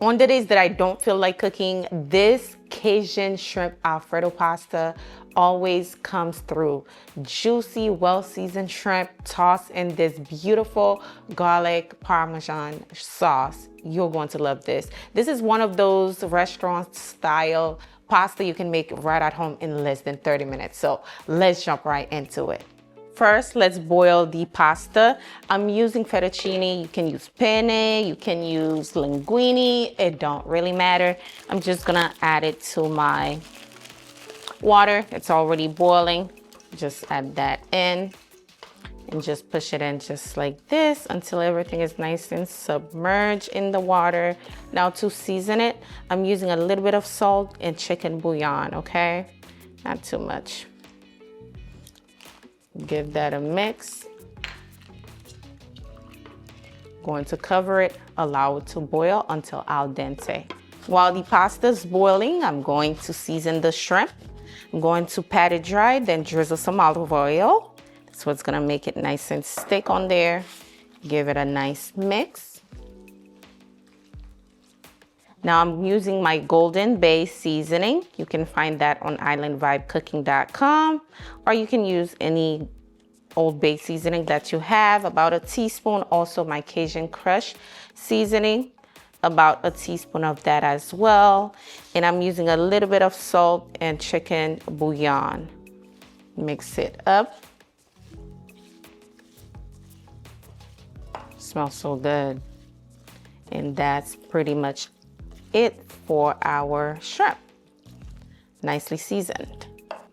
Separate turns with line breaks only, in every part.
On the days that I don't feel like cooking, this Cajun Shrimp Alfredo pasta always comes through. Juicy, well-seasoned shrimp tossed in this beautiful garlic parmesan sauce. You're going to love this. This is one of those restaurant style pasta you can make right at home in less than 30 minutes. So let's jump right into it. First, let's boil the pasta. I'm using fettuccine. You can use penne, you can use linguine. It don't really matter. I'm just gonna add it to my water. It's already boiling. Just add that in and just push it in just like this until everything is nice and submerged in the water. Now to season it, I'm using a little bit of salt and chicken bouillon, okay? Not too much. Give that a mix. Going to cover it, allow it to boil until al dente. While the pasta is boiling, I'm going to season the shrimp. I'm going to pat it dry, then drizzle some olive oil. That's what's gonna make it nice and stick on there. Give it a nice mix. Now I'm using my Golden Bay seasoning. You can find that on islandvibecooking.com, or you can use any Old Bay seasoning that you have, about a teaspoon. Also my Cajun Crush seasoning, about a teaspoon of that as well. And I'm using a little bit of salt and chicken bouillon. Mix it up. Smells so good. And that's pretty much it for our shrimp. Nicely seasoned.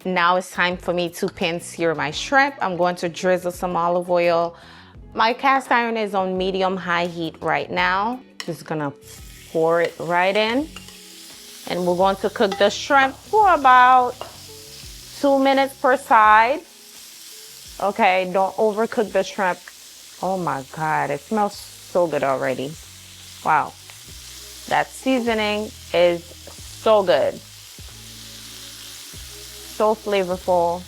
Now it's time for me to pan sear my shrimp. I'm going to drizzle some olive oil. My cast iron is on medium-high heat right now. Just gonna pour it right in. And we're going to cook the shrimp for about 2 minutes per side. Okay, don't overcook the shrimp. Oh my God, it smells so good already. Wow. That seasoning is so good. So flavorful.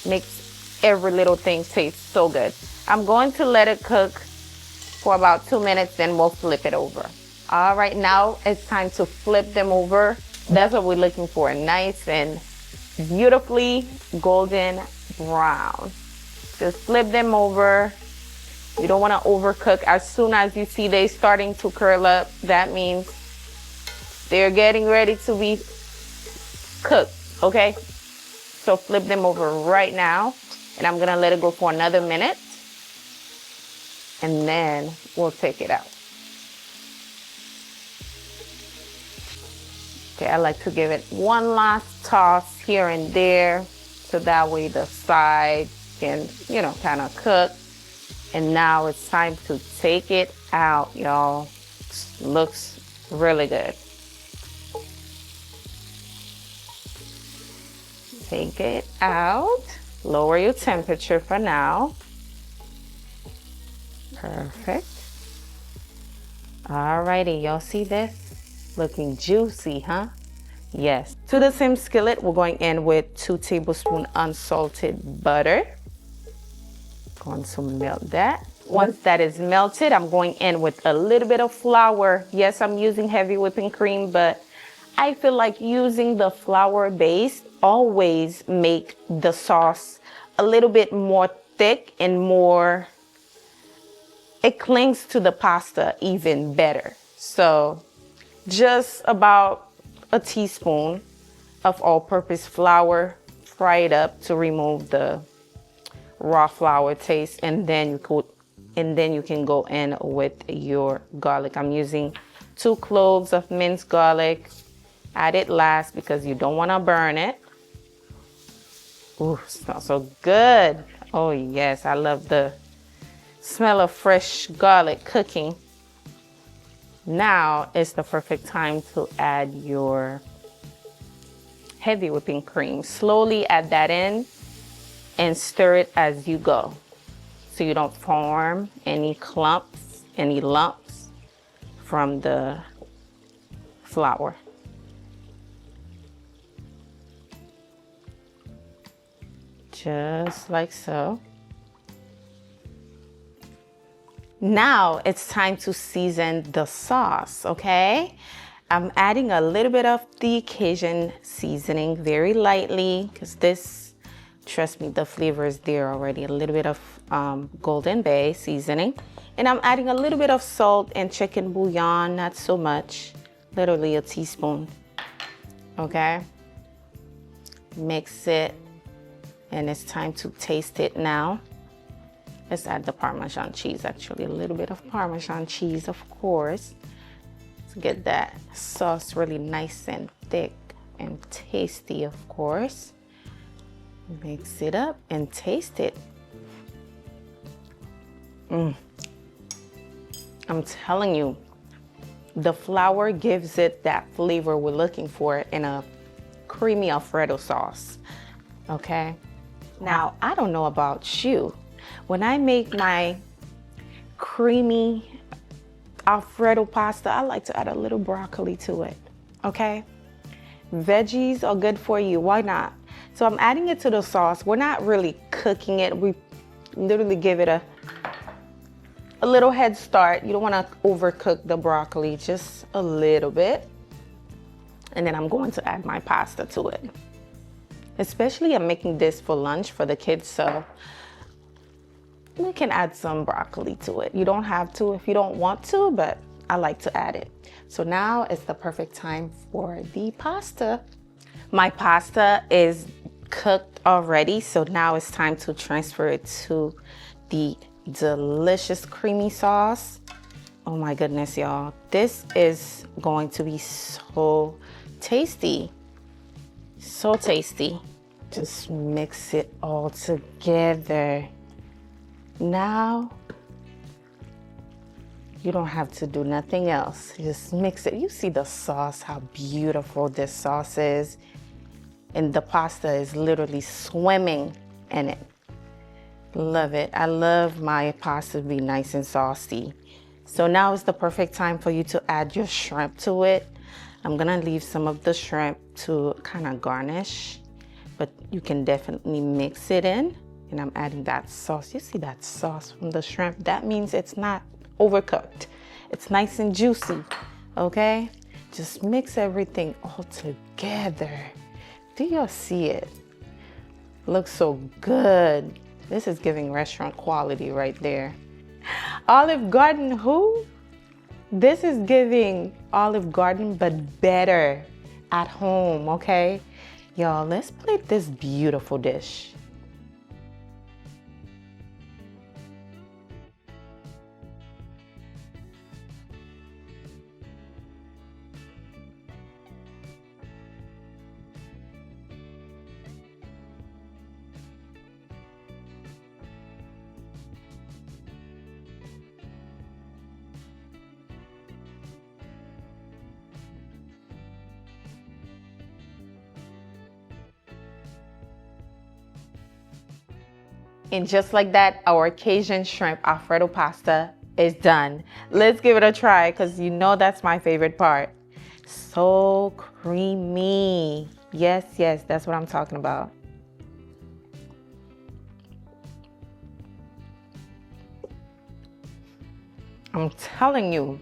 Makes every little thing taste so good. I'm going to let it cook for about 2 minutes, then we'll flip it over. All right, now it's time to flip them over. That's what we're looking for. Nice and beautifully golden brown. Just flip them over. You don't want to overcook. As soon as you see they starting to curl up, that means they're getting ready to be cooked, okay? So flip them over right now, and I'm gonna let it go for another minute, and then we'll take it out. Okay, I like to give it one last toss here and there, so that way the side can, kind of cook. And now it's time to take it out, y'all. Looks really good. Take it out. Lower your temperature for now. Perfect. Alrighty, y'all see this? Looking juicy, huh? Yes. To the same skillet, we're going in with 2 tablespoons unsalted butter. Going to melt that. Once that is melted, I'm going in with a little bit of flour. Yes, I'm using heavy whipping cream, but I feel like using the flour base always make the sauce a little bit more thick and more, it clings to the pasta even better. So just about a teaspoon of all-purpose flour, fry it up to remove the raw flour taste, and then you can go in with your garlic. I'm using 2 cloves of minced garlic. Add it last because you don't want to burn it. Ooh, smells so good. Oh yes, I love the smell of fresh garlic cooking. Now is the perfect time to add your heavy whipping cream. Slowly add that in and stir it as you go, so you don't form any clumps, any lumps from the flour. Just like so. Now it's time to season the sauce, okay? I'm adding a little bit of the Cajun seasoning very lightly because this, trust me, the flavor is there already. A little bit of Golden Bay seasoning. And I'm adding a little bit of salt and chicken bouillon, not so much, literally a teaspoon, okay? Mix it, and it's time to taste it now. Let's add the Parmesan cheese, actually, a little bit of Parmesan cheese, of course, to get that sauce really nice and thick and tasty, of course. Mix it up and taste it. I'm telling you, the flour gives it that flavor we're looking for in a creamy Alfredo sauce, okay? Now, I don't know about you. When I make my creamy Alfredo pasta, I like to add a little broccoli to it, okay? Veggies are good for you, why not? So I'm adding it to the sauce. We're not really cooking it. We literally give it a little head start. You don't want to overcook the broccoli, just a little bit. And then I'm going to add my pasta to it. Especially I'm making this for lunch for the kids, so we can add some broccoli to it. You don't have to if you don't want to, but I like to add it. So now it's the perfect time for the pasta. My pasta is cooked already, so now it's time to transfer it to the delicious creamy sauce. Oh my goodness, y'all. This is going to be so tasty. So tasty. Just mix it all together. Now, you don't have to do nothing else. Just mix it. You see the sauce, how beautiful this sauce is. And the pasta is literally swimming in it. Love it. I love my pasta to be nice and saucy. So now is the perfect time for you to add your shrimp to it. I'm gonna leave some of the shrimp to kind of garnish, but you can definitely mix it in. And I'm adding that sauce. You see that sauce from the shrimp? That means it's not overcooked. It's nice and juicy, okay? Just mix everything all together. Do y'all see it? Looks so good. This is giving restaurant quality right there. Olive Garden who? This is giving Olive Garden, but better at home, okay? Y'all, let's plate this beautiful dish. And just like that, our Cajun Shrimp Alfredo pasta is done. Let's give it a try because you know that's my favorite part. So creamy. Yes, yes, that's what I'm talking about. I'm telling you,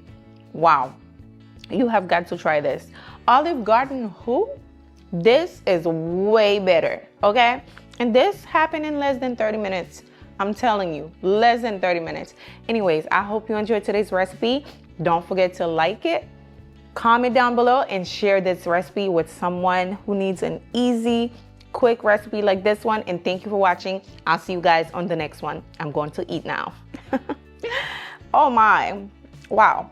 wow, you have got to try this. Olive Garden who? This is way better, okay? And this happened in less than 30 minutes. I'm telling you, less than 30 minutes. Anyways, I hope you enjoyed today's recipe. Don't forget to like it, comment down below, and share this recipe with someone who needs an easy, quick recipe like this one. And thank you for watching. I'll see you guys on the next one. I'm going to eat now. Oh my, wow.